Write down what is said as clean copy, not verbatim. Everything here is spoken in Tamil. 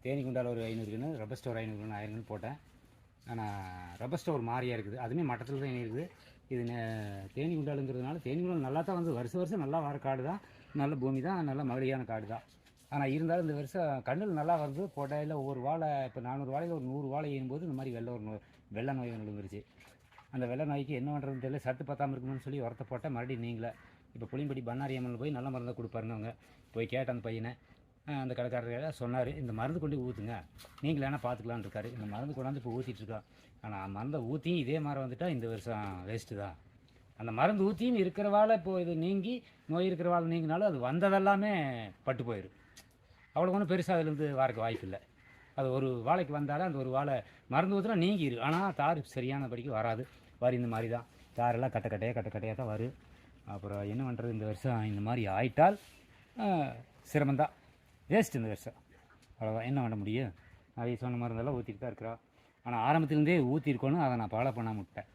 தேனி குண்டால் ஒரு 500 கன்று, ரபஸ்டா ஒரு 500 கன்று, 1000 கன்று போட்டேன். ஆனால் ரபஸ்டா ஒரு மாதிரியாக இருக்குது, அதுவுமே மட்டத்தில் தான் இருக்குது. இது தேனி குண்டாலுங்கிறதுனால தேனி குண்டால் நல்லா தான் வந்து வருஷம் நல்லா வர காடு தான், நல்ல பூமி தான், நல்ல மகிழியான காடு தான். ஆனால் இருந்தாலும் இந்த வருஷம் கண்ணில் நல்லா வருது. போட்டையில் ஒவ்வொரு வாழை இப்போ 400 வாழையில் ஒரு 100 வாழை ஏறும்போது இந்த மாதிரி வெள்ளை நோய் விழுந்துருச்சு. அந்த வெள்ளை நோய்க்கு என்ன பண்ணுறதுன்னு தெரியல. சத்து பத்தாமல் இருக்கணும்னு சொல்லி உரத்தை போட்டால் மறுபடியும் நீங்களே இப்போ புளியம்படி பண்ணாரி அம்மன் போய் நல்ல மருந்தை கொடுப்பாருங்க. அவங்க போய் கேட்ட அந்த பையனை, அந்த கடைக்காரர் சொன்னார், இந்த மருந்து கொண்டு ஊற்றுங்க, நீங்களே வேணால் பார்த்துக்கலான்னு இருக்காரு. இந்த மருந்து கொண்டாந்து இப்போ ஊற்றிட்டுருக்கோம். ஆனால் மருந்தை ஊற்றியும் இதே மாதிரி வந்துட்டால் இந்த வருஷம் வேஸ்ட்டு தான். அந்த மருந்து ஊற்றியும் இருக்கிறவாள் இப்போ இது நீங்கி நோய் இருக்கிறவாள் நீங்கினாலும் அது வந்ததெல்லாமே பட்டு போயிடும். அவ்வளோ ஒன்றும் பெருசாக அதுலேருந்து வரக்கு வாய்ப்பு இல்லை. அது ஒரு வாழைக்கு வந்தாலும் அந்த ஒரு வாழை மருந்து ஊற்றினா நீங்கிடும். ஆனால் தார் சரியானபடிக்கு வராது. வரி இந்த மாதிரி தான் தாரெல்லாம் கட்டையாக தான் வரும். அப்புறம் என்ன பண்ணுறது, இந்த வருஷம் இந்த மாதிரி ஆயிட்டால் சிரமந்தான், வேஸ்ட் இந்த வருஷம். அவ்வளோதான், என்ன பண்ண முடியும். நிறைய சொன்ன மருந்தெல்லாம் ஊற்றிட்டு தான் இருக்கிறோம். ஆனால் ஆரம்பத்துலேருந்தே ஊற்றிருக்கணும், அதை நான் ஃபாலோ பண்ணாமல் விட்டேன்.